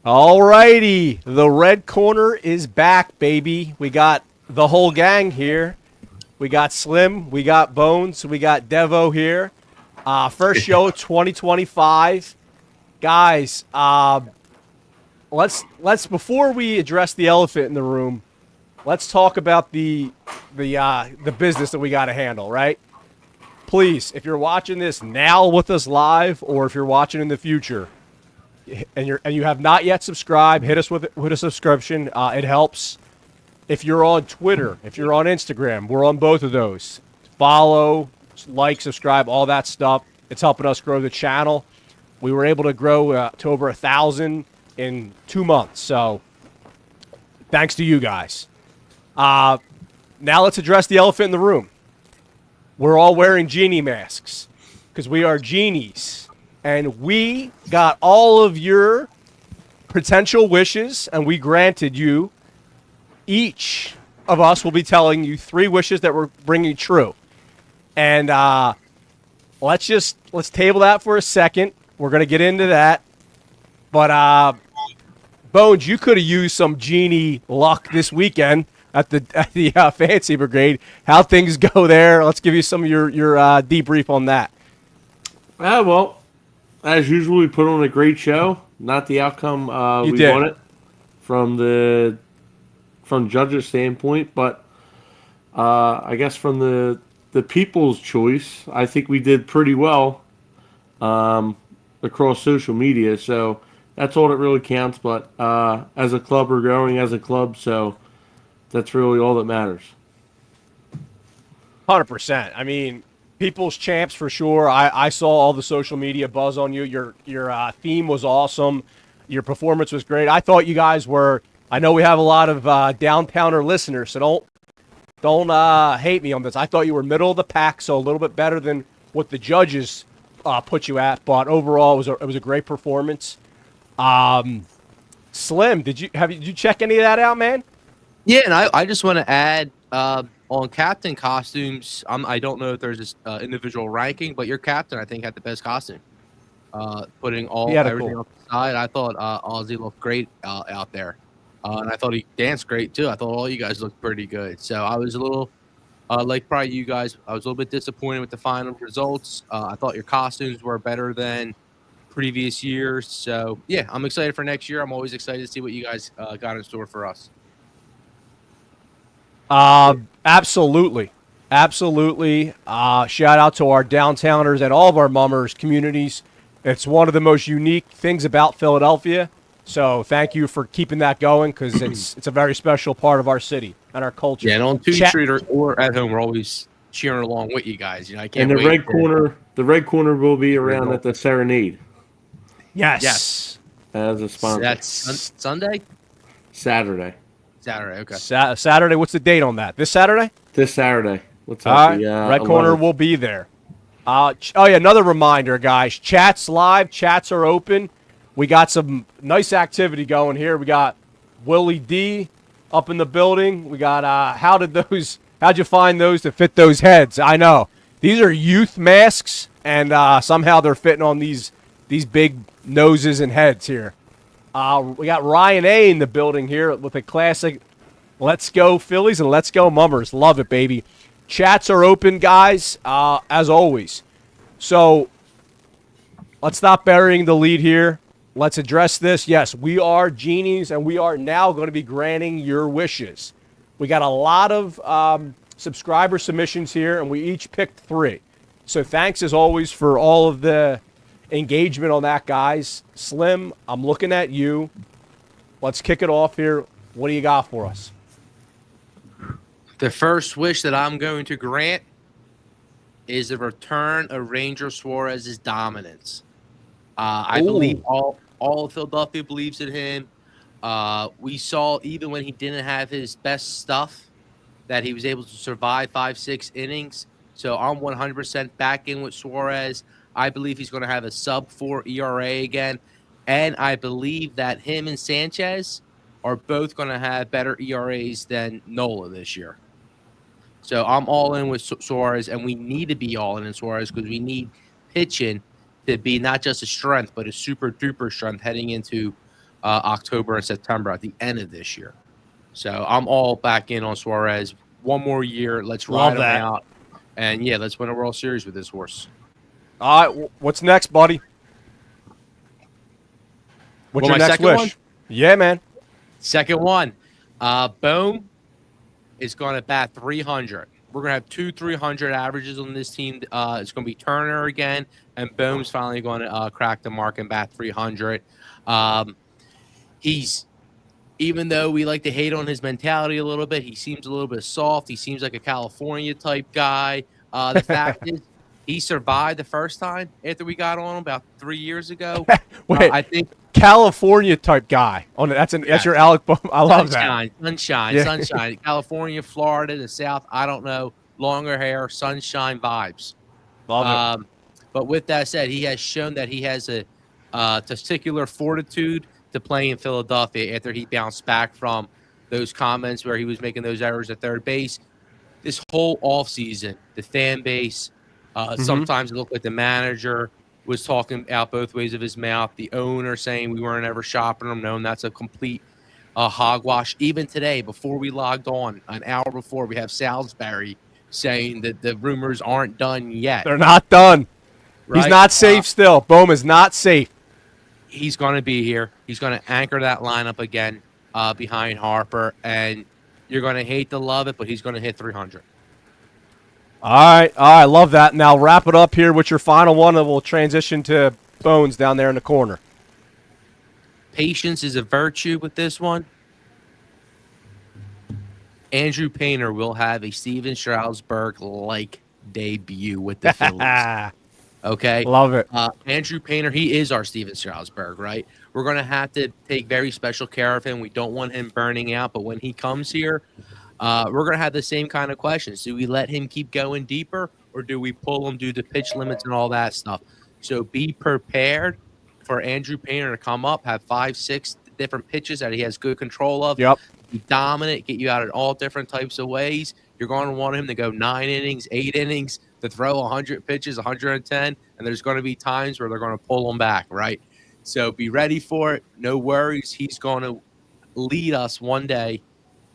All righty. The red corner is back, baby. We got the whole gang here. We got Slim, we got Bones, we got Devo here. First show 2025. Guys, let's before we address the elephant in the room, let's talk about the business that we got to handle, right? Please, if you're watching this now with us live, or if you're watching in the future, and you have not yet subscribed, hit us with a subscription. It helps. If you're on Twitter, if you're on Instagram, we're on both of those. Follow, like, subscribe, all that stuff. It's helping us grow the channel. We were able to grow to over 1,000 in 2 months. So, thanks to you guys. Now let's address the elephant in the room. We're all wearing genie masks because we are genies. And we got all of your potential wishes, and we granted you. Each of us will be telling you 3 wishes that we're bringing true. And let's table that for a second. We're going to get into that. But, Bones, you could have used some genie luck this weekend at the Fancy Brigade. How things go there? Let's give you some of your debrief on that. Well, as usual, we put on a great show. Not the outcome we wanted from judges' standpoint, but I guess from the people's choice, I think we did pretty well across social media. So that's all that really counts. But as a club, we're growing as a club, so that's really all that matters. 100%. I mean, people's champs for sure. I saw all the social media buzz on you. Your theme was awesome. Your performance was great. I thought you guys were. I know we have a lot of downtowner listeners, so don't hate me on this. I thought you were middle of the pack, so a little bit better than what the judges put you at. But overall, it was a great performance. Slim, did you check any of that out, man? Yeah, and I just want to add on captain costumes. I don't know if there's this individual ranking, but your captain I think had the best costume. Putting everything off the side, I thought Ozzy looked great out there. And I thought he danced great, too. I thought all you guys looked pretty good. So I was a little, like probably you guys, I was a little bit disappointed with the final results. I thought your costumes were better than previous years. So, yeah, I'm excited for next year. I'm always excited to see what you guys got in store for us. Absolutely. Absolutely. Shout out to our downtowners and all of our mummers communities. It's one of the most unique things about Philadelphia. So thank you for keeping that going because it's a very special part of our city and our culture. Yeah, and on 2nd Street or at home, we're always cheering along with you guys. You know, I can't. And the red corner will be around at the Serenade. Yes. As a sponsor. That's Sunday. Saturday. Okay. Saturday. What's the date on that? This Saturday? This Saturday. What's up? All right. Red corner will be there. Another reminder, guys. Chats live. Chats are open. We got some nice activity going here. We got Willie D up in the building. We got how'd you find those to fit those heads? I know. These are youth masks, and somehow they're fitting on these big noses and heads here. We got Ryan A in the building here with a classic Let's Go Phillies and Let's Go Mummers. Love it, baby. Chats are open, guys, as always. So let's stop burying the lead here. Let's address this. Yes, we are genies, and we are now going to be granting your wishes. We got a lot of subscriber submissions here, and we each picked 3. So thanks, as always, for all of the engagement on that, guys. Slim, I'm looking at you. Let's kick it off here. What do you got for us? The first wish that I'm going to grant is the return of Ranger Suarez's dominance. I believe all of Philadelphia believes in him. We saw even when he didn't have his best stuff that he was able to survive 5-6 innings. So I'm 100% back in with Suarez. I believe he's going to have a sub-4 ERA again. And I believe that him and Sanchez are both going to have better ERAs than Nola this year. So I'm all in with Suarez, and we need to be all in Suarez because we need pitching to be not just a strength, but a super-duper strength heading into October and September at the end of this year. So I'm all back in on Suarez. One more year. Let's Love ride him that. out. And yeah, let's win a World Series with this horse. All right, what's next, buddy? What's Well, your my next second wish? one? Yeah, man. Second one. Boom is going to bat 300. We're going to have 300 averages on this team. It's going to be Turner again, and Boom's finally going to crack the mark and bat 300. He's Even though we like to hate on his mentality a little bit, he seems a little bit soft. He seems like a California type guy. The fact is, he survived the first time after we got on him about 3 years ago. Wait, I think California type guy. Oh, that's your Alec Bohm. I love that. sunshine, Yeah. sunshine. California, Florida, the South. I don't know. Longer hair, sunshine vibes. Love it. But with that said, he has shown that he has a testicular fortitude to play in Philadelphia after he bounced back from those comments where he was making those errors at third base. This whole offseason, the fan base, sometimes it looked like the manager was talking out both ways of his mouth. The owner saying we weren't ever shopping him. No, that's a complete hogwash. Even today, before we logged on, an hour before, we have Salisbury saying that the rumors aren't done yet. They're not done. Right? He's not safe still. Bohm is not safe. He's going to be here. He's going to anchor that lineup again behind Harper, and you're going to hate to love it, but he's going to hit 300. All right. I love that. Now wrap it up here with your final one, and we'll transition to Bones down there in the corner. Patience is a virtue with this one. Andrew Painter will have a Steven Strasburg-like debut with the Phillies. Okay? Love it. Andrew Painter, he is our Steven Strasburg, right? We're going to have to take very special care of him. We don't want him burning out, but when he comes here, we're going to have the same kind of questions. Do we let him keep going deeper, or do we pull him due to pitch limits and all that stuff? So be prepared for Andrew Painter to come up, have 5-6 different pitches that he has good control of. Yep. Be dominant, get you out in all different types of ways. You're going to want him to go 9 innings, 8 innings, to throw 100 pitches, 110, and there's going to be times where they're going to pull him back, right? So be ready for it. No worries. He's going to lead us one day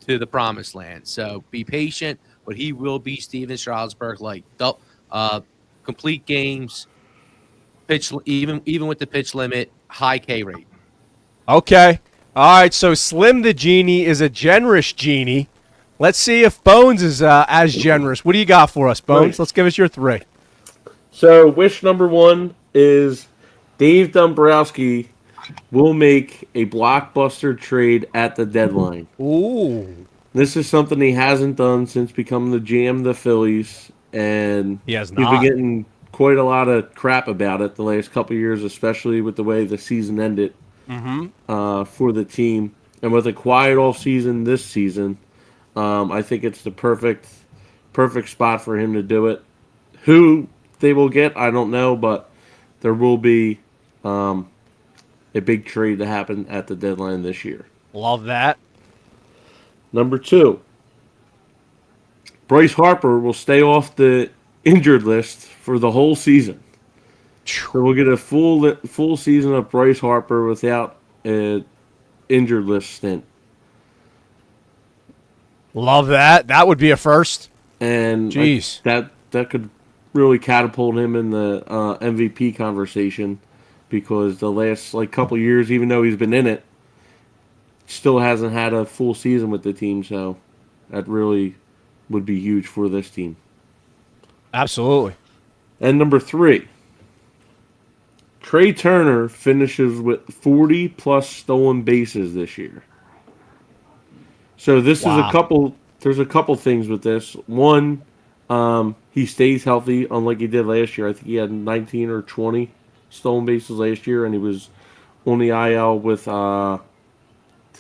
to the promised land. So be patient, but he will be Steven Strasburg, like complete games, pitch even with the pitch limit, high K rate. Okay. All right. So Slim the Genie is a generous genie. Let's see if Bones is as generous. What do you got for us, Bones? Right. Let's give us your 3. So, wish number 1 is Dave Dombrowski will make a blockbuster trade at the deadline. Ooh. This is something he hasn't done since becoming the GM of the Phillies, and He has he's been not. getting quite a lot of crap about it the last couple of years, especially with the way the season ended for the team. And with a quiet off season this season, I think it's the perfect spot for him to do it. Who they will get, I don't know, but there will be a big trade to happen at the deadline this year. Love that. Number 2, Bryce Harper will stay off the injured list for the whole season. So we'll get a full season of Bryce Harper without an injured list stint. Love that. That would be a first. And Jeez. that could really catapult him in the MVP conversation, because the last couple years, even though he's been in it, still hasn't had a full season with the team. So that really would be huge for this team. Absolutely. And number 3, Trey Turner finishes with 40 plus stolen bases this year. So this is there's a couple things with this. One, he stays healthy, unlike he did last year. I think he had 19 or 20 stolen bases last year, and he was on the IL with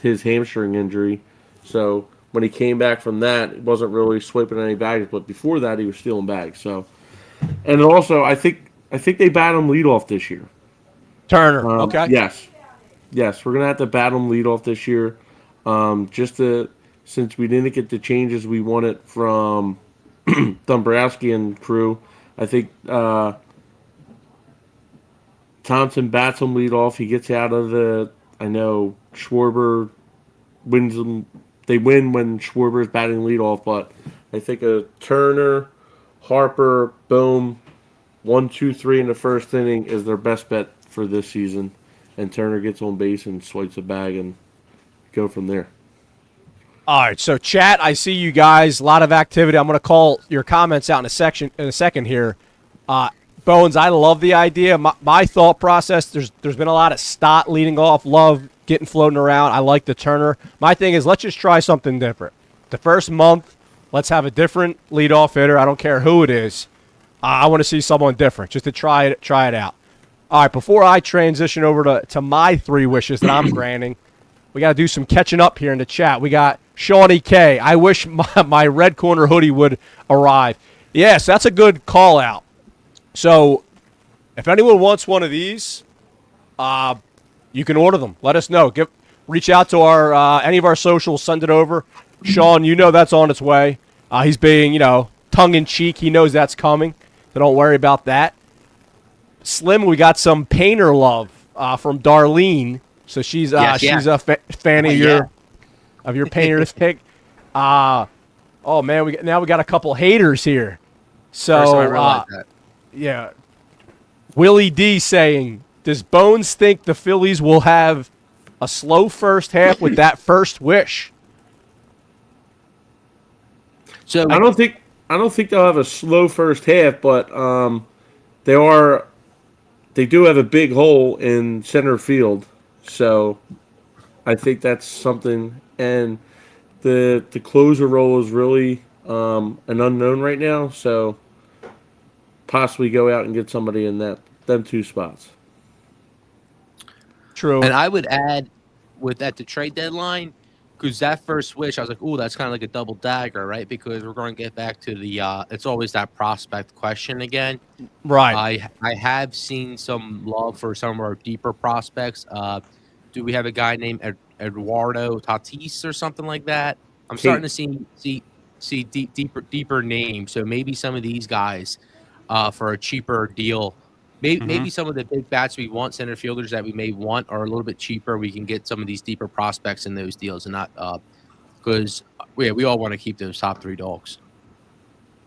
his hamstring injury. So when he came back from that, he wasn't really swiping any bags, but before that, he was stealing bags. So, and also, I think they bat him leadoff this year. Turner. Okay. Yes, we're gonna have to bat him leadoff this year. Since we didn't get the changes we wanted from Dombrowski and crew, I think Thompson bats him leadoff. He gets out of the I know Schwarber wins them. They win when Schwarber's batting leadoff, but I think a Turner, Harper, Bohm, 1, 2, 3 in the first inning is their best bet for this season. And Turner gets on base and swipes a bag and go from there. All right, so chat, I see you guys. A lot of activity. I'm going to call your comments out in a second here. Bones, I love the idea. My thought process. There's been a lot of Stott leading off, Love getting floating around. I like the Turner. My thing is, let's just try something different. The first month, let's have a different leadoff hitter. I don't care who it is. I want to see someone different just to try it out. All right, before I transition over to my 3 wishes that I'm granting, we got to do some catching up here in the chat. We got Shawnee K. I wish my red corner hoodie would arrive. Yes, that's a good call out. So if anyone wants one of these, you can order them. Let us know. Reach out to our any of our socials. Send it over. Sean, you know that's on its way. He's being, tongue-in-cheek. He knows that's coming, so don't worry about that. Slim, we got some painter love from Darlene. So she's she's a fan of your painter's pick. Oh man, we got a couple haters here. So First time I realized that. Yeah, Willie D saying, does Bones think the Phillies will have a slow first half with that first wish? So I don't think they'll have a slow first half, but they do have a big hole in center field, so I think that's something. And the closer role is really an unknown right now, so possibly go out and get somebody in them 2 spots. True. And I would add at the trade deadline, because that first wish, I was like, "Ooh, that's kind of like a double dagger, right?" Because we're going to get back to the it's always that prospect question again. Right. I have seen some love for some of our deeper prospects. Do we have a guy named Eduardo Tatis or something like that? I'm starting to see deeper names. So maybe some of these guys for a cheaper deal. Maybe some of the big bats we want, center fielders that we may want, are a little bit cheaper. We can get some of these deeper prospects in those deals, and not because we all want to keep those top 3 dogs.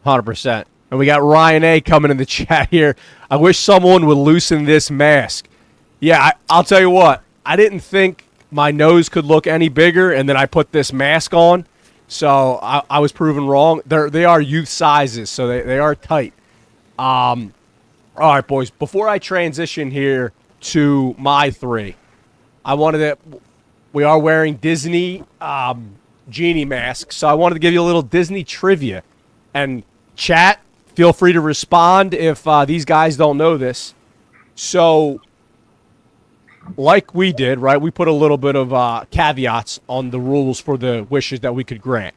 100%. And we got Ryan A coming in the chat here. I wish someone would loosen this mask. Yeah, I'll tell you what. I didn't think my nose could look any bigger, and then I put this mask on, so I was proven wrong. They are youth sizes, so they are tight. All right, boys, before I transition here to my 3, we are wearing Disney genie masks, so I wanted to give you a little Disney trivia. And chat, feel free to respond if these guys don't know this. So, like we did, right, we put a little bit of caveats on the rules for the wishes that we could grant.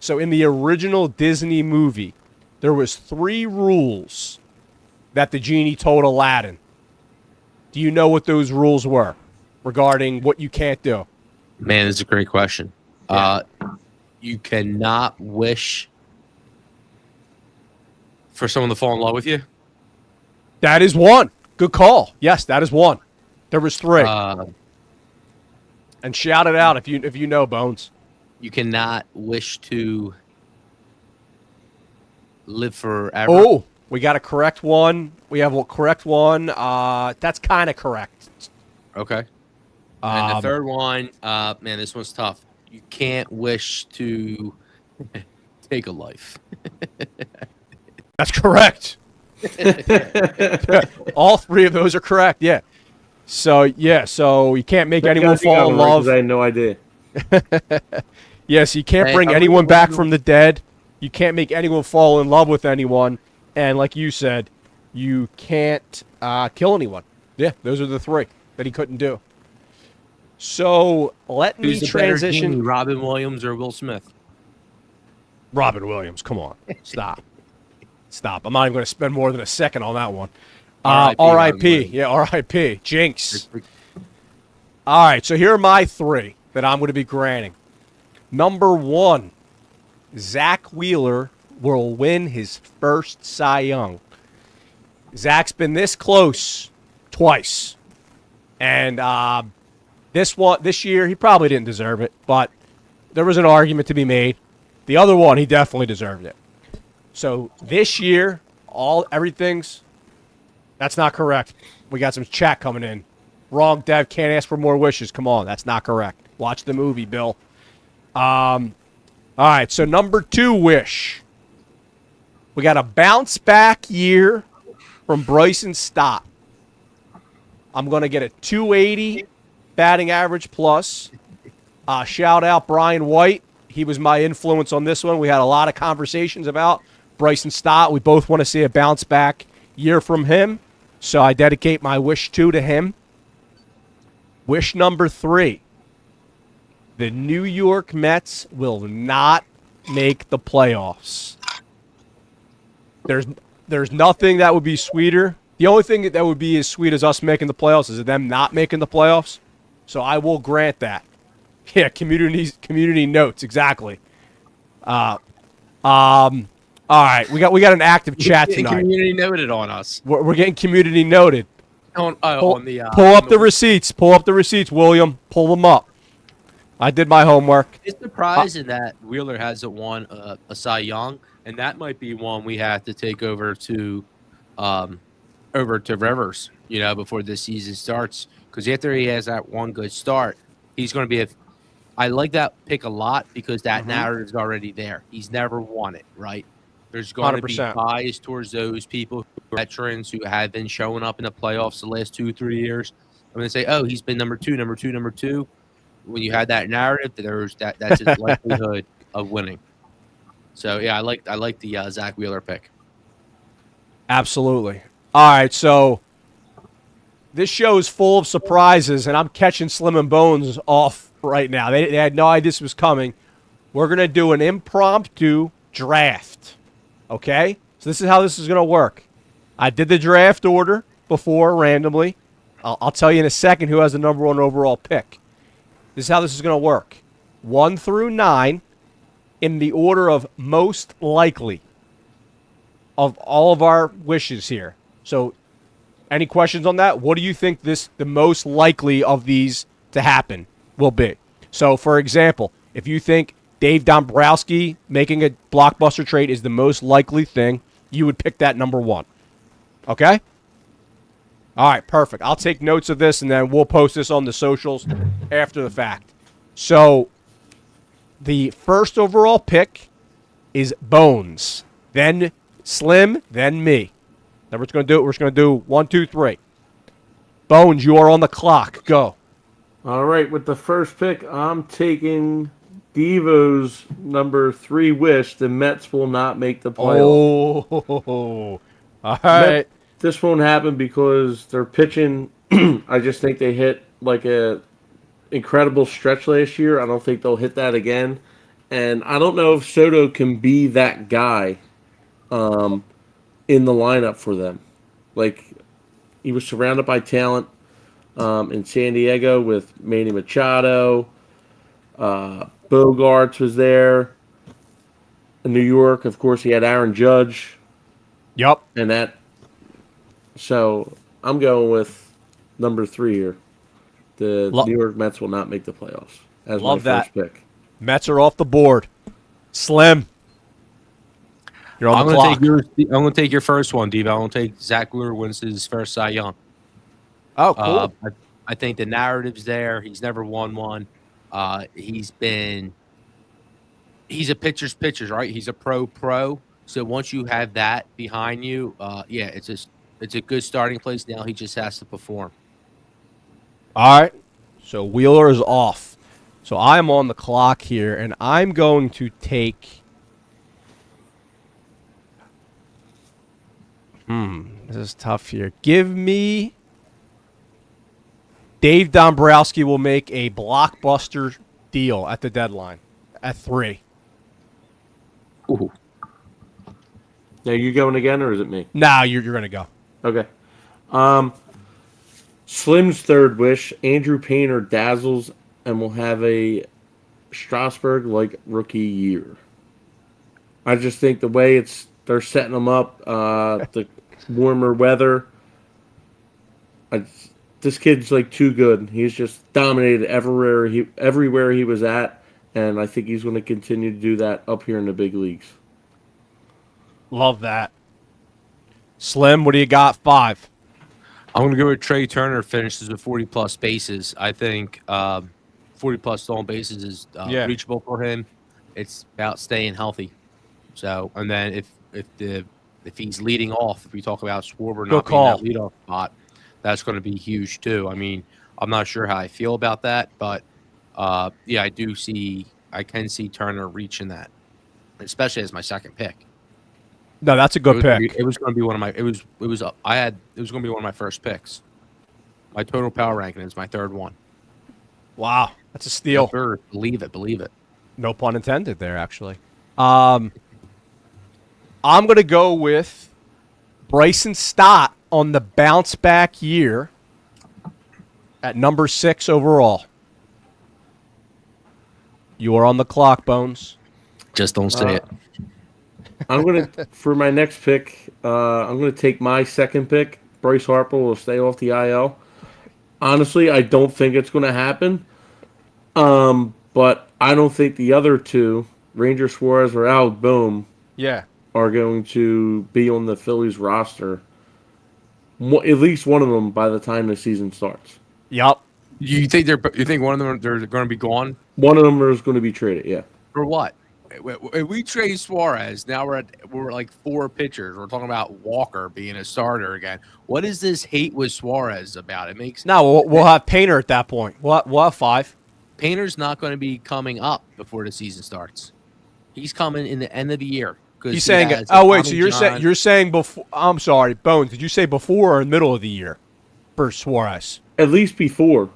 So in the original Disney movie, there was 3 rules that the genie told Aladdin. Do you know what those rules were regarding what you can't do? Man, this is a great question. Yeah. You cannot wish for someone to fall in love with you. That is one. Good call. Yes, that is one. There was 3. And shout it out if you know, Bones. You cannot wish to live forever. Oh, we got a correct one. We have a correct one. That's kind of correct. Okay. And the third one, man, this one's tough. You can't wish to take a life. That's correct. All 3 of those are correct. Yeah. So you can't make anyone fall in love. I had no idea. Yes, you can't bring anyone back from the dead. You can't make anyone fall in love with anyone. And like you said, you can't kill anyone. Yeah, those are the 3 that he couldn't do. So let me transition. Genie, Robin Williams or Will Smith? Robin Williams, come on. Stop. I'm not even going to spend more than a second on that one. R.I.P. Yeah, R.I.P. Jinx. All right, so here are my 3 that I'm going to be granting. Number 1, Zach Wheeler will win his first Cy Young. Zach's been this close twice. And This year, he probably didn't deserve it, but there was an argument to be made. The other one, he definitely deserved it. So this year, that's not correct. We got some chat coming in. Wrong, Dev. Can't ask for more wishes. Come on, that's not correct. Watch the movie, Bill. All right, so number 2 wish. We got a bounce back year from Bryson Stott. I'm going to get a 280 batting average plus. Shout out Brian White. He was my influence on this one. We had a lot of conversations about Bryson Stott. We both want to see a bounce back year from him. So I dedicate my wish 2 to him. Wish number 3. The New York Mets will not make the playoffs. There's nothing that would be sweeter. The only thing that would be as sweet as us making the playoffs is them not making the playoffs. So I will grant that. Yeah, community notes, exactly. All right, we got an active chat tonight. Community noted on us. We're getting community noted. Pull up the receipts. Pull up the receipts, William. Pull them up. I did my homework. It's surprising that Wheeler hasn't won a Cy Young, and that might be one we have to take over to Rivers, before this season starts. Because after he has that one good start, he's going to be I like that pick a lot because that narrative's already there. He's never won it, right? There's going to be bias towards those people, veterans who have been showing up in the playoffs the last 2-3 years. I'm going to say, oh, he's been number two. When you had that narrative, that's his likelihood of winning. So yeah, I like the Zach Wheeler pick. Absolutely. All right, so this show is full of surprises, and I'm catching Slim and Bones off right now. They had no idea this was coming. We're going to do an impromptu draft, okay? So this is how this is going to work. I did the draft order before randomly. I'll tell you in a second who has the number 1 overall pick. This is how this is going to work. 1 through 9 in the order of most likely of all of our wishes here. So any questions on that? What do you think the most likely of these to happen will be? So, for example, if you think Dave Dombrowski making a blockbuster trade is the most likely thing, you would pick that number 1. Okay? All right, perfect. I'll take notes of this, and then we'll post this on the socials after the fact. So, the first overall pick is Bones, then Slim, then me. Then we're just going to do 1, 2, 3. Bones, you are on the clock. Go. All right, with the first pick, I'm taking Devo's number 3 wish. The Mets will not make the playoffs. Oh, all right. This won't happen because they're pitching. I just think they hit like a incredible stretch last year. I don't think they'll hit that again. And I don't know if Soto can be that guy in the lineup for them. Like, he was surrounded by talent in San Diego with Manny Machado. Bogarts was there. In New York, of course, he had Aaron Judge. Yep. And that. So I'm going with number 3 here. The New York Mets will not make the playoffs as my first pick. Mets are off the board. Slim. You're on the clock. I'm going to take your first one, Devo. I'm going to take Zach Wheeler wins his first Cy Young. Oh, cool. I think the narrative's there. He's never won one. He's a pitcher's pitcher, right? He's a pro. So once you have that behind you, it's a good starting place. Now he just has to perform. All right. So Wheeler is off. So I'm on the clock here, and I'm going to take. This is tough here. Give me. Dave Dombrowski will make a blockbuster deal at the deadline at 3. Ooh. Now you going again, or is it me? Nah, you're going to go. Okay. Slim's third wish, Andrew Painter dazzles and will have a Strasburg-like rookie year. I just think the way they're setting him up, the warmer weather, this this kid's like too good. He's just dominated everywhere he was at, and I think he's going to continue to do that up here in the big leagues. Love that. Slim, what do you got? 5. I'm going to go with Trey Turner. Finishes with 40-plus bases. I think 40-plus stolen bases is reachable for him. It's about staying healthy. So, and then if he's leading off, if we talk about Schwarber not being that leadoff spot, that's going to be huge too. I mean, I'm not sure how I feel about that, but yeah, I can see Turner reaching that, especially as my second pick. No, that's a good pick. It was going to be one of my. It was going to be one of my first picks. My total power ranking is my third one. Wow, that's a steal. Believe it. No pun intended there, actually. I'm going to go with Bryson Stott on the bounce back year at number 6 overall. You are on the clock, Bones. Just don't say it. I'm going to, for my next pick, I'm going to take my second pick. Bryce Harper will stay off the IL. Honestly, I don't think it's going to happen. But I don't think the other two, Ranger Suarez or Alec Bohm, are going to be on the Phillies roster. At least one of them by the time the season starts. Yep. You think one of them they're going to be gone? One of them is going to be traded. Yeah. For what? If we trade Suarez, now we're like 4 pitchers. We're talking about Walker being a starter again. What is this hate with Suarez about? It makes we'll have Painter at that point. We'll have 5. Painter's not going to be coming up before the season starts. He's coming in the end of the year. He's saying, so you're saying before? I'm sorry, Bones. Did you say before or middle of the year for Suarez? At least before.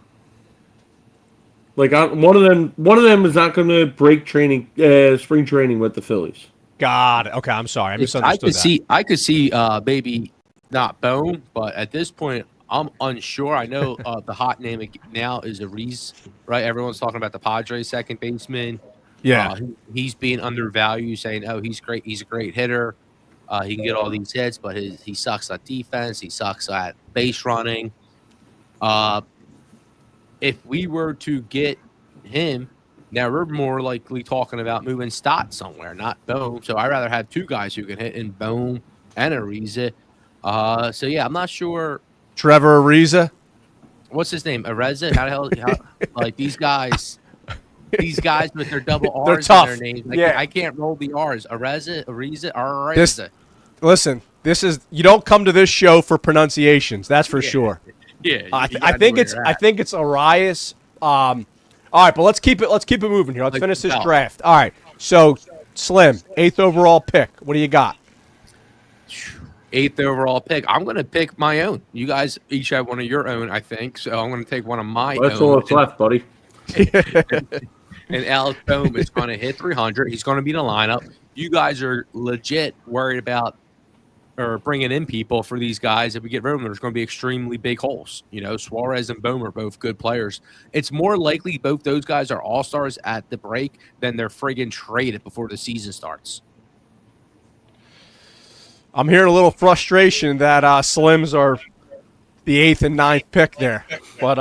Like one of them is not going to break spring training with the Phillies. God, okay, I'm sorry, I misunderstood that. I could see maybe not Bone, but at this point, I'm unsure. I know the hot name now is Ariz, right? Everyone's talking about the Padres second baseman. Yeah, he's being undervalued, saying, "Oh, he's great. He's a great hitter. He can get all these hits, but he sucks at defense. He sucks at base running." If we were to get him, now we're more likely talking about moving Stott somewhere, not Bohm. So I'd rather have 2 guys who can hit in Bohm and Ariza. So yeah, I'm not sure. Trevor Ariza. What's his name? Ariza? How the hell? Like these guys with their double R's They're tough. in their names. Yeah. I can't roll the R's. Ariza. Listen, you don't come to this show for pronunciations. That's for sure. Yeah, I think it's Arias. All right, but let's keep it moving here. Let's finish this draft. All right. So Slim, 8th overall pick. What do you got? 8th overall pick. I'm going to pick my own. You guys each have one of your own, I think. So I'm going to take one of my own. That's all that's left, buddy. And Alec Bohm is going to hit 300. He's going to be in the lineup. You guys are legit worried about or bringing in people for these guys. If we get rid of them, there's going to be extremely big holes. You know, Suarez and Bohm are both good players. It's more likely both those guys are all-stars at the break than they're friggin' traded before the season starts. I'm hearing a little frustration that Slims are the 8th and 9th pick there. But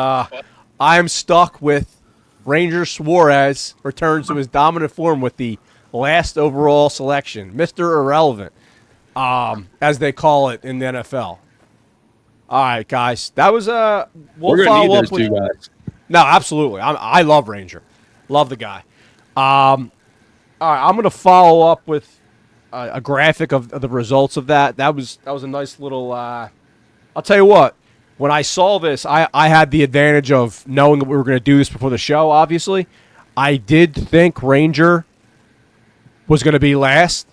I'm stuck with Ranger Suarez returns to his dominant form with the last overall selection. Mr. Irrelevant. As they call it in the NFL. All right, guys. That was we'll follow up with 2 guys. No, absolutely. I love Ranger. Love the guy. All right, I'm going to follow up with a graphic of the results of that. That was a nice little I'll tell you what. When I saw this, I had the advantage of knowing that we were going to do this before the show, obviously. I did think Ranger was going to be last.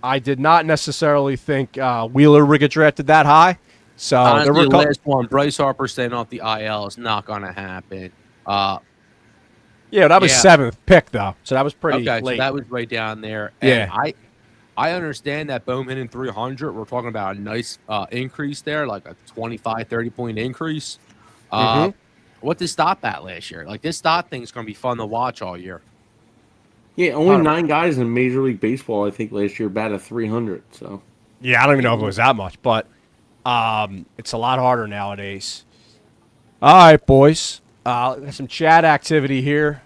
I did not necessarily think Wheeler would get drafted that high. So honestly, there were the last one, Bryce Harper staying off the IL is not going to happen. Yeah, that was 7th pick, though. So that was pretty late. So that was right down there. And I understand that Bohm hitting 300. We're talking about a nice increase there, like a 25, 30-point increase. What did Stott at last year? Like, this Stott thing is going to be fun to watch all year. Yeah, only 9 guys in Major League Baseball, I think, last year batted 300. So yeah, I don't even know if it was that much, but it's a lot harder nowadays. All right, boys. Got some chat activity here.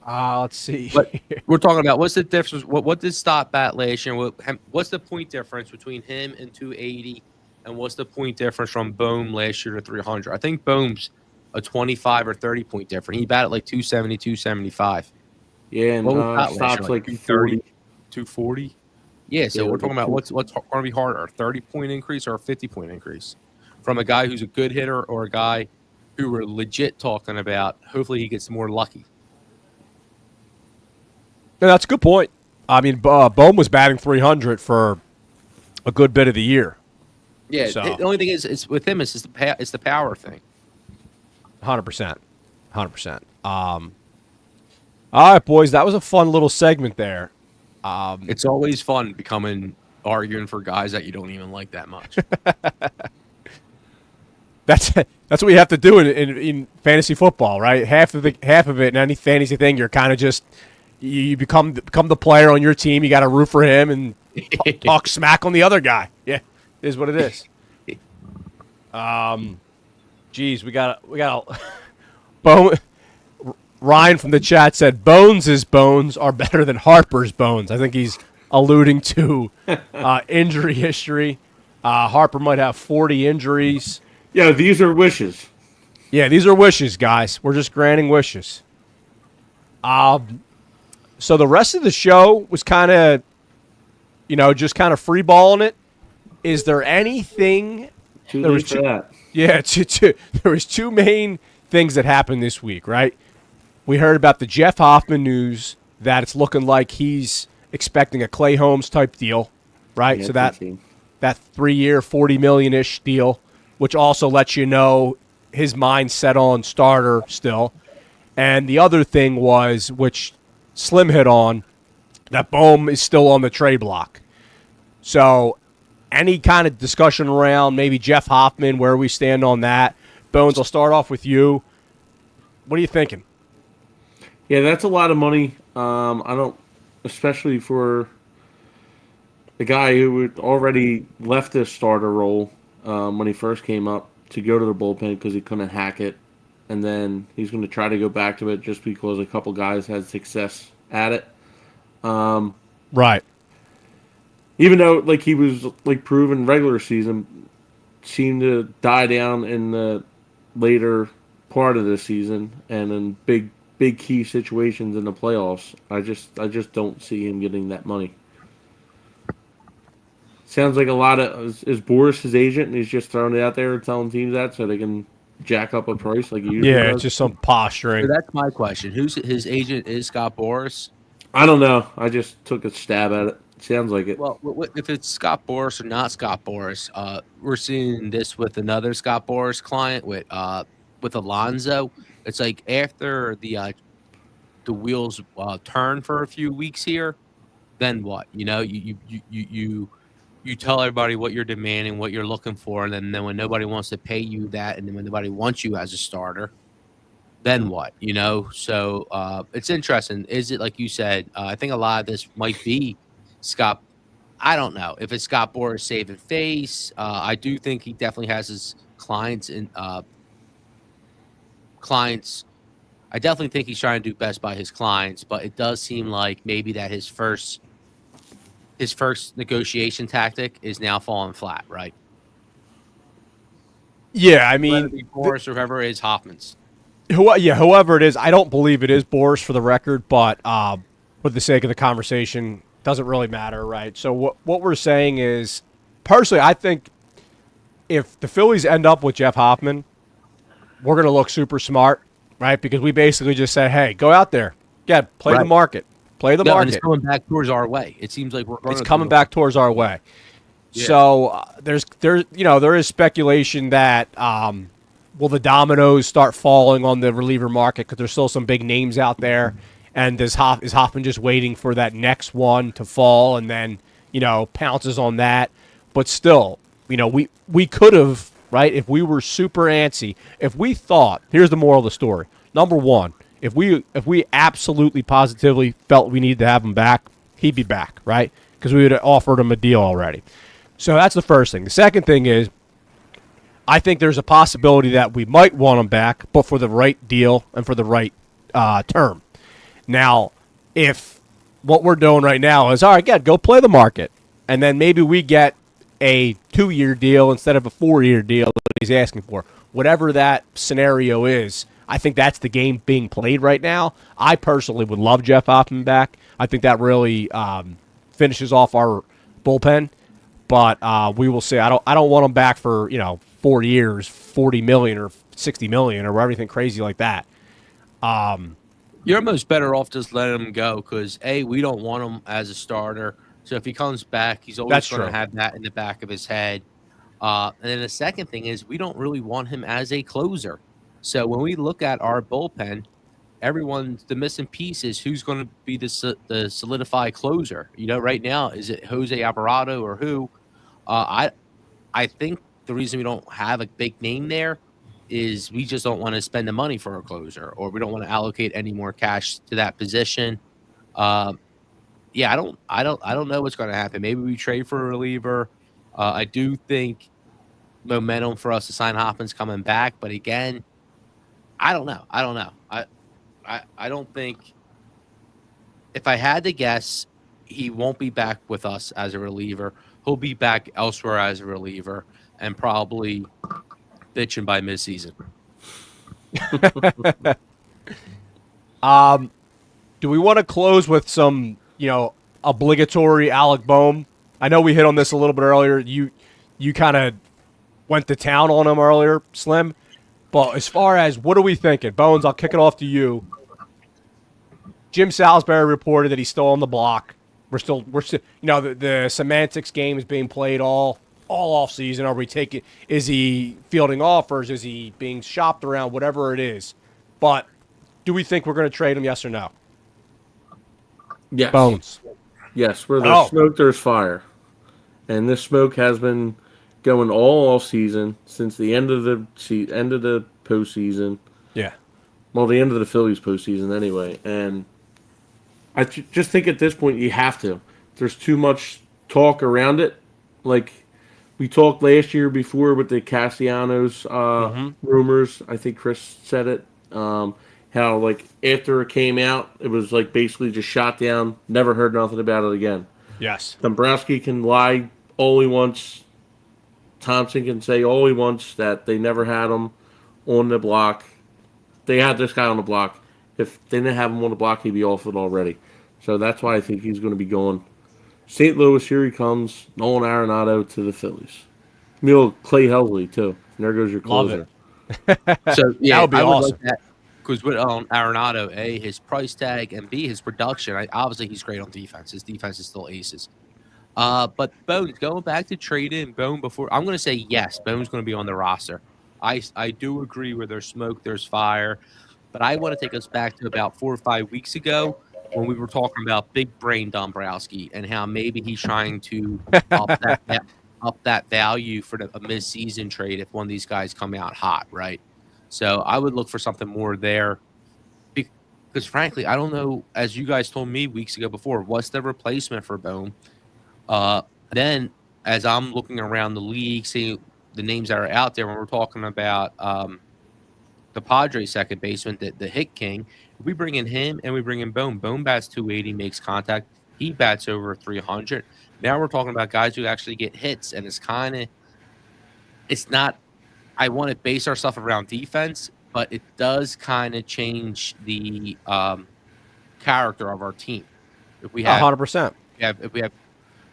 Let's see. But we're talking about what's the difference? What did Stott bat last year? What's the point difference between him and 280, and what's the point difference from Bohm last year to 300? I think Bohm's a 25 or 30 point difference. He batted like 270, 275. Yeah, and What was that last Stott's year? like 230, 40. 240. Yeah, so Yeah, we're talking about what's going to be harder, a 30-point increase or a 50-point increase from a guy who's a good hitter or a guy who we're legit talking about. Hopefully, he gets more lucky. Yeah, that's a good point. I mean, Bohm was batting 300 for a good bit of the year. Yeah, So. the only thing is, it's with him. It's the power thing. 100%. 100%. All right, boys. That was a fun little segment there. It's always fun arguing for guys that you don't even like that much. That's what we have to do in fantasy football, right? Half of it in any fantasy thing, you're kind of just you become the player on your team. You got to root for him and talk smack on the other guy. Yeah, it is what it is. Geez, we got Bone. Ryan from the chat said Bones' bones are better than Harper's bones. I think he's alluding to injury history. Harper might have 40 injuries. Yeah, these are wishes. Yeah, these are wishes, guys. We're just granting wishes. So the rest of the show was kind of, just kind of free balling it. Is there anything? There was two. That. Yeah, there was two main things that happened this week, right? We heard about the Jeff Hoffman news that it's looking like he's expecting a Clay Holmes type deal, right? Yeah, so that 3-year, $40 million-ish deal, which also lets you know his mind's set on starter still. And the other thing was, which Slim hit on, that Bohm is still on the trade block. So any kind of discussion around maybe Jeff Hoffman, where we stand on that. Bones, I'll start off with you. What are you thinking? Yeah, that's a lot of money. I don't, especially for the guy who had already left his starter role when he first came up to go to the bullpen because he couldn't hack it, and then he's going to try to go back to it just because a couple guys had success at it. Right. Even though he was proven regular season, seemed to die down in the later part of the season and in big key situations in the playoffs. I just don't see him getting that money. Sounds like a lot of is Boris his agent, and he's just throwing it out there and telling teams that so they can jack up a price like he usually does. It's just some posturing. So that's my question. Who's his agent? Is Scott Boras? I don't know. I just took a stab at it. Sounds like it. Well, if it's Scott Boras or not Scott Boras, we're seeing this with another Scott Boras client with Alonso. It's like after the wheels turn for a few weeks here, then what? You tell everybody what you're demanding, what you're looking for, and then when nobody wants to pay you that, and then when nobody wants you as a starter, then what? So it's interesting. Is it like you said? I think a lot of this might be Scott. I don't know if it's Scott Boras saving face. I do think he definitely has his clients in clients. I definitely think he's trying to do best by his clients, but it does seem like maybe that his first negotiation tactic is now falling flat, right? Yeah, I mean, Boras or whoever it is, Hoffman's. Whoever it is, I don't believe it is Boras for the record, but for the sake of the conversation, doesn't really matter, right? So what we're saying is, personally, I think if the Phillies end up with Jeff Hoffman, we're going to look super smart, right? Because we basically just say, hey, go out there. Yeah, play the market. Play the market. And it's coming back towards our way. It seems like it's coming back towards our way. Yeah. So there is speculation that will the dominoes start falling on the reliever market because there's still some big names out there, and is Hoffman just waiting for that next one to fall and then pounces on that? But still, we could have, right, if we were super antsy, if we thought, here's the moral of the story. Number one, if we absolutely positively felt we needed to have him back, he'd be back, right? Because we would have offered him a deal already. So that's the first thing. The second thing is, I think there's a possibility that we might want him back, but for the right deal and for the right term. Now, if what we're doing right now is, all right, good, go play the market, and then maybe we get a 2-year deal instead of a 4-year deal that he's asking for. Whatever that scenario is, I think that's the game being played right now. I personally would love Jeff Hoffman back. I think that really finishes off our bullpen. But we will see. I don't want him back for 4 years, $40 million or $60 million or everything crazy like that. You're almost better off just letting him go because we don't want him as a starter. So if he comes back, he's always going to have that in the back of his head. And then the second thing is we don't really want him as a closer. So when we look at our bullpen, the missing piece is who's going to be the solidified closer. Right now, is it Jose Alvarado or who? I think the reason we don't have a big name there is we just don't want to spend the money for a closer, or we don't want to allocate any more cash to that position. I don't know what's going to happen. Maybe we trade for a reliever. I do think momentum for us to sign Hoffman's coming back, but again, I don't know. I don't think, if I had to guess, he won't be back with us as a reliever. He'll be back elsewhere as a reliever and probably bitching by midseason. Do we want to close with some, obligatory Alec Boehm? I know we hit on this a little bit earlier. You kind of went to town on him earlier, Slim. But as far as what are we thinking? Bones, I'll kick it off to you. Jim Salisbury reported that he's still on the block. We're still the semantics game is being played all off season. Are we taking? Is he fielding offers? Is he being shopped around? Whatever it is. But do we think we're going to trade him? Yes or no? Yes. Bones. Yes. Where there's smoke, there's fire, and this smoke has been going all off season since the end of the postseason. Yeah. Well, the end of the Phillies postseason anyway, and I just think at this point you have to. There's too much talk around it. Like we talked last year before with the Castellanos rumors. I think Chris said it. How like after it came out, it was like basically just shot down. Never heard nothing about it again. Yes. Dombrowski can lie all he wants. Thompson can say all he wants that they never had him on the block. They had this guy on the block. If they didn't have him on the block, he'd be off it already. So that's why I think he's going to be going. St. Louis, here he comes. Nolan Arenado to the Phillies. Clay Helsley, too. And there goes your closer. So, yeah, that would be awesome. Like that. Because with Arenado, A, his price tag, and B, his production. Obviously, he's great on defense. His defense is still aces. But Bones, going back to trading Bone before, I'm going to say yes, Bone's going to be on the roster. I do agree where there's smoke, there's fire. But I want to take us back to about 4 or 5 weeks ago when we were talking about big brain Dombrowski and how maybe he's trying to up that value for a mid-season trade if one of these guys come out hot, right? So I would look for something more there because, frankly, I don't know, as you guys told me weeks ago before, what's the replacement for Bone? Then, as I'm looking around the league, seeing the names that are out there when we're talking about the Padres second baseman, the hit king, if we bring in him and we bring in Bone bats 280, makes contact. He bats over 300. Now we're talking about guys who actually get hits, and it's not, I want to base our stuff around defense, but it does kind of change the character of our team. If we have 100%. If we have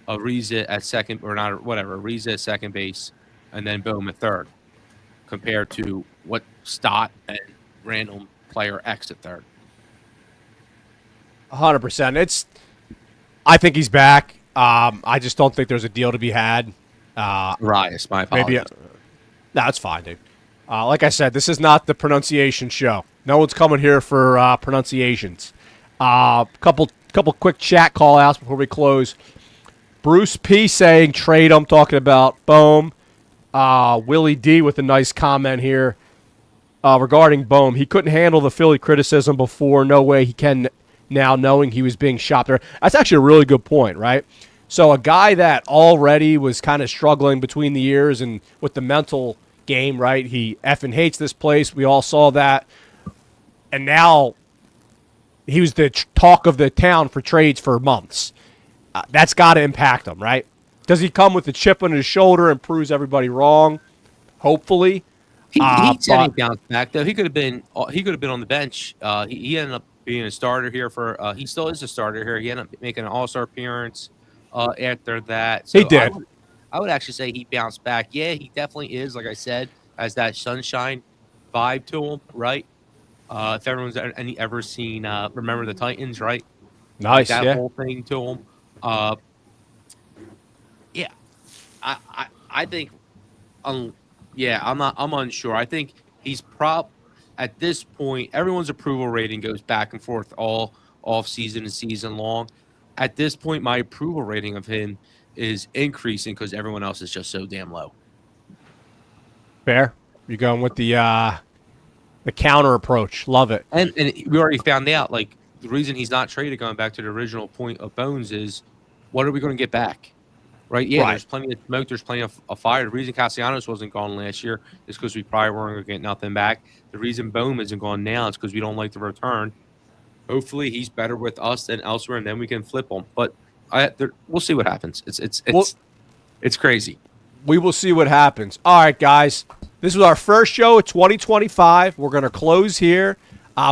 Ariza at second, or not, whatever, Ariza at second base, and then Bohm at third, compared to what Stott and random player X at third. 100%. I think he's back. I just don't think there's a deal to be had. Rias, my apologies. No, it's fine, dude. Like I said, this is not the pronunciation show. No one's coming here for pronunciations. Couple quick chat call outs before we close. Bruce P saying trade him, talking about Bohm. Willie D with a nice comment here regarding Bohm. He couldn't handle the Philly criticism before. No way he can now, knowing he was being shopped there. That's actually a really good point, right? So a guy that already was kind of struggling between the years and with the mental game, right? He effing hates this place. We all saw that. And now he was the talk of the town for trades for months. That's got to impact him, right? Does he come with a chip on his shoulder and proves everybody wrong? Hopefully. He said he bounced back though. He could have been on the bench. He ended up being a starter here for. He still is a starter here. He ended up making an All-Star appearance after that. So he did. I would actually say he bounced back. Yeah, he definitely is. Like I said, has that sunshine vibe to him, right? If everyone's ever seen Remember the Titans, right? Nice, like that yeah. whole thing to him. Yeah, I think. I'm unsure. I think he's at this point. Everyone's approval rating goes back and forth all off season and season long. At this point, my approval rating of him is increasing because everyone else is just so damn low. Fair. You're going with the counter approach. Love it. And we already found out, like, the reason he's not traded, going back to the original point of Bones, is what are we going to get back? Right? Yeah, There's plenty of smoke. There's plenty of fire. The reason Castellanos wasn't gone last year is because we probably weren't going to get nothing back. The reason Bohm isn't gone now is because we don't like the return. Hopefully, he's better with us than elsewhere, and then we can flip him. But we'll see what happens. It's crazy. We will see what happens. All right, guys. This was our first show of 2025. We're going to close here.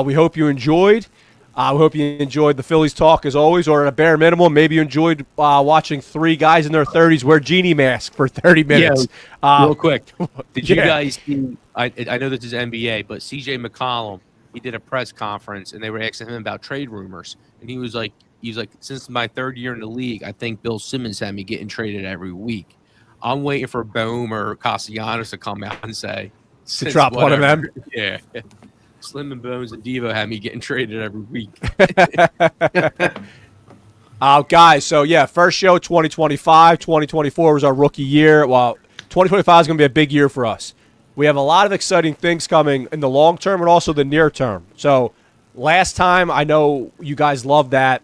We hope you enjoyed. We hope you enjoyed the Phillies talk as always, or at a bare minimum, maybe you enjoyed watching three guys in their 30s wear genie masks for 30 minutes. Yeah, real quick. Did you guys see, I know this is NBA, but CJ McCollum, he did a press conference, and they were asking him about trade rumors. And he was like, since my third year in the league, I think Bill Simmons had me getting traded every week. I'm waiting for Bohm or Castellanos to come out and say, to drop one of them. Yeah. Slim and Bones and Devo had me getting traded every week. Guys, so yeah, first show 2025. 2024 was our rookie year. Well, 2025 is going to be a big year for us. We have a lot of exciting things coming in the long term and also the near term. So last time, I know you guys loved that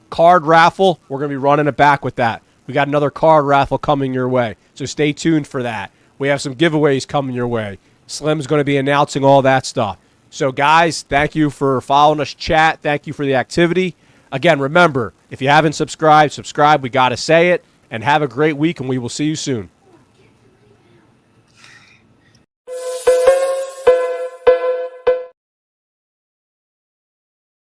card raffle. We're going to be running it back with that. We got another card raffle coming your way. So stay tuned for that. We have some giveaways coming your way. Slim's going to be announcing all that stuff. So, guys, thank you for following us, chat. Thank you for the activity. Again, remember, if you haven't subscribed, subscribe. We got to say it. And have a great week, and we will see you soon.